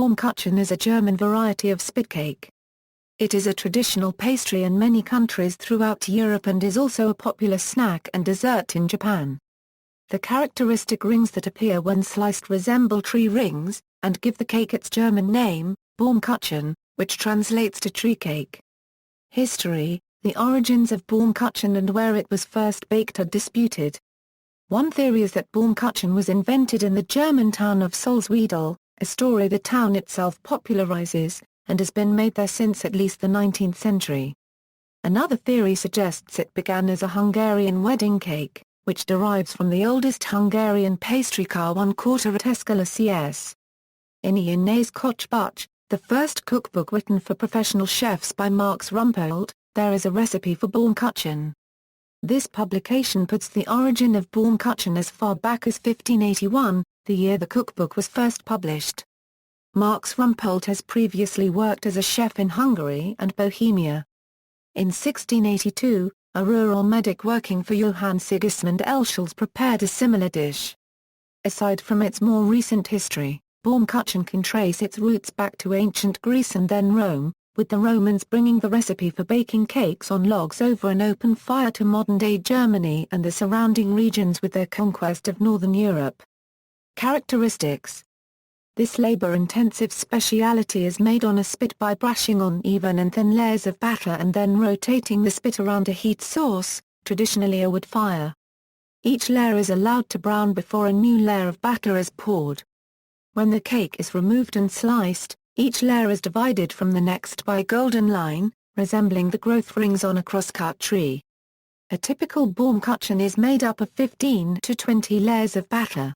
Baumkuchen is a German variety of spit cake. It is a traditional pastry in many countries throughout Europe and is also a popular snack and dessert in Japan. The characteristic rings that appear when sliced resemble tree rings, and give the cake its German name, Baumkuchen, which translates to tree cake. History: the origins of Baumkuchen and where it was first baked are disputed. One theory is that Baumkuchen was invented in the German town of Salzwedel, a story the town itself popularizes, and has been made there since at least the 19th century. Another theory suggests it began as a Hungarian wedding cake, which derives from the oldest Hungarian pastry car 1/4 at Escala CS. In Ioannes Kochbuch, the first cookbook written for professional chefs by Max Rumpold, there is a recipe for Baumkuchen. This publication puts the origin of Baumkuchen as far back as 1581, the year the cookbook was first published. Max Rumpold has previously worked as a chef in Hungary and Bohemia. In 1682, a rural medic working for Johann Sigismund Elschels prepared a similar dish. Aside from its more recent history, Baumkuchen can trace its roots back to ancient Greece and then Rome, with the Romans bringing the recipe for baking cakes on logs over an open fire to modern-day Germany and the surrounding regions with their conquest of northern Europe. Characteristics: this labor-intensive speciality is made on a spit by brushing on even and thin layers of batter and then rotating the spit around a heat source, traditionally a wood fire. Each layer is allowed to brown before a new layer of batter is poured. When the cake is removed and sliced, each layer is divided from the next by a golden line, resembling the growth rings on a crosscut tree. A typical Baumkuchen is made up of 15 to 20 layers of batter.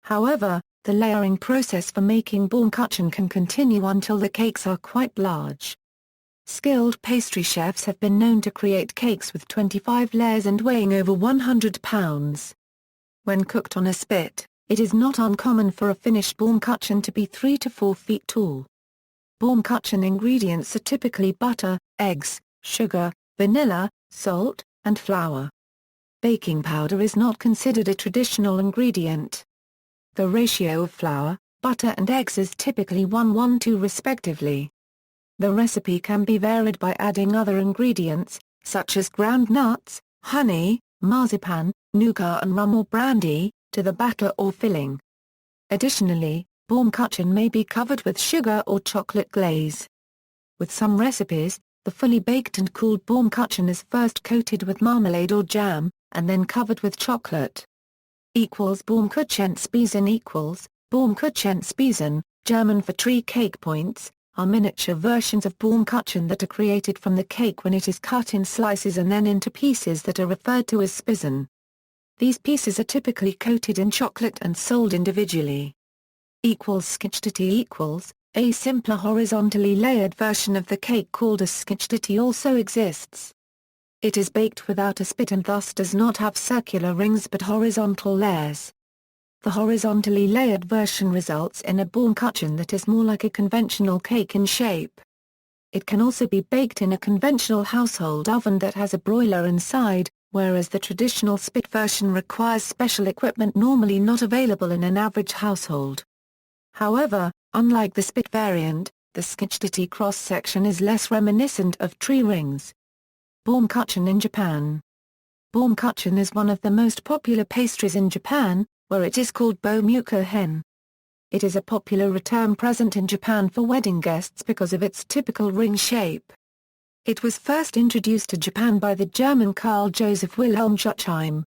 However, the layering process for making Baumkuchen can continue until the cakes are quite large. Skilled pastry chefs have been known to create cakes with 25 layers and weighing over 100 pounds. When cooked on a spit, it is not uncommon for a finished Baumkuchen to be 3 to 4 feet tall. Baumkuchen ingredients are typically butter, eggs, sugar, vanilla, salt, and flour. Baking powder is not considered a traditional ingredient. The ratio of flour, butter and eggs is typically 1:1:2 respectively. The recipe can be varied by adding other ingredients, such as ground nuts, honey, marzipan, nougat and rum or brandy, to the batter or filling. Additionally, Baumkuchen may be covered with sugar or chocolate glaze. With some recipes, the fully baked and cooled Baumkuchen is first coated with marmalade or jam, and then covered with chocolate. Baumkuchenspießen Baumkuchenspießen, German for tree cake points, are miniature versions of Baumkuchen that are created from the cake when it is cut in slices and then into pieces that are referred to as Spießen. These pieces are typically coated in chocolate and sold individually. Skitchditti a simpler horizontally layered version of the cake called a skitchditti also exists. It is baked without a spit and thus does not have circular rings but horizontal layers. The horizontally layered version results in a Baumkuchen that is more like a conventional cake in shape. It can also be baked in a conventional household oven that has a broiler inside, whereas the traditional spit version requires special equipment normally not available in an average household. However, unlike the spit variant, the skitchditti cross-section is less reminiscent of tree rings. Baumkuchen in Japan. Baumkuchen is one of the most popular pastries in Japan, where it is called Baumkuchen. It is a popular return present in Japan for wedding guests because of its typical ring shape. It was first introduced to Japan by the German Carl Joseph Wilhelm Juchheim.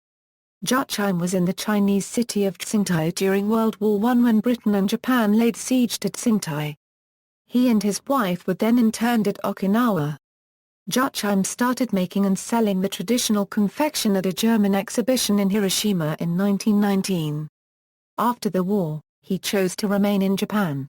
Juchheim was in the Chinese city of Tsingtao during World War I when Britain and Japan laid siege to Tsingtao. He and his wife were then interned at Okinawa. Juchheim started making and selling the traditional confection at a German exhibition in Hiroshima in 1919. After the war, he chose to remain in Japan.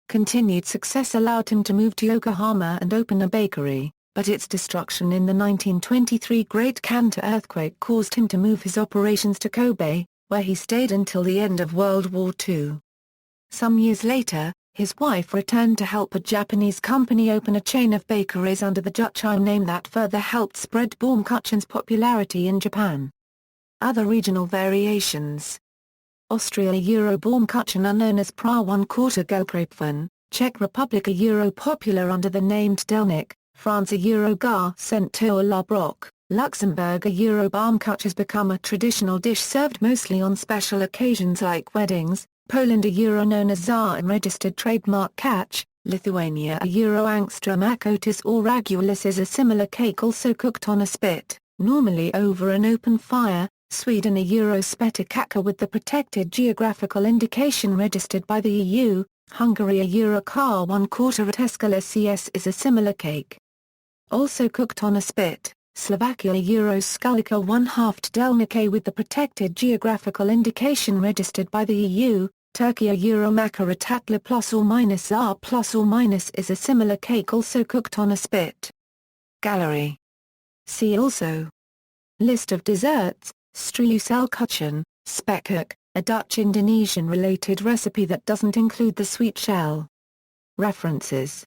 Continued success allowed him to move to Yokohama and open a bakery, but its destruction in the 1923 Great Kanto earthquake caused him to move his operations to Kobe, where he stayed until the end of World War II. Some years later, his wife returned to help a Japanese company open a chain of bakeries under the Juchheim name that further helped spread Baumkuchen's popularity in Japan. Other regional variations. Austria Euro Baumkuchen are known as Pra 1/4 Gelbkrapfen, Czech Republic a euro popular under the named Delnik, France a euro gare Centaur la Broc, Luxembourg a euro Baumkuchen has become a traditional dish served mostly on special occasions like weddings, Poland a euro known as Tsar and registered trademark Catch, Lithuania a euro Angstrom Akotis or Ragulis is a similar cake also cooked on a spit, normally over an open fire, Sweden a euro Spetakaka with the protected geographical indication registered by the EU, Hungary a euro Kar 1/4 at Escala CS is a similar cake. Also cooked on a spit, Slovakia a euro Skulika 1/2 Delnike with the protected geographical indication registered by the EU, Turkey a euro Makara Tatla ± Zar ± is a similar cake also cooked on a spit. Gallery. See also. List of desserts, Streusel Spekkoek, a Dutch-Indonesian related recipe that doesn't include the sweet shell. References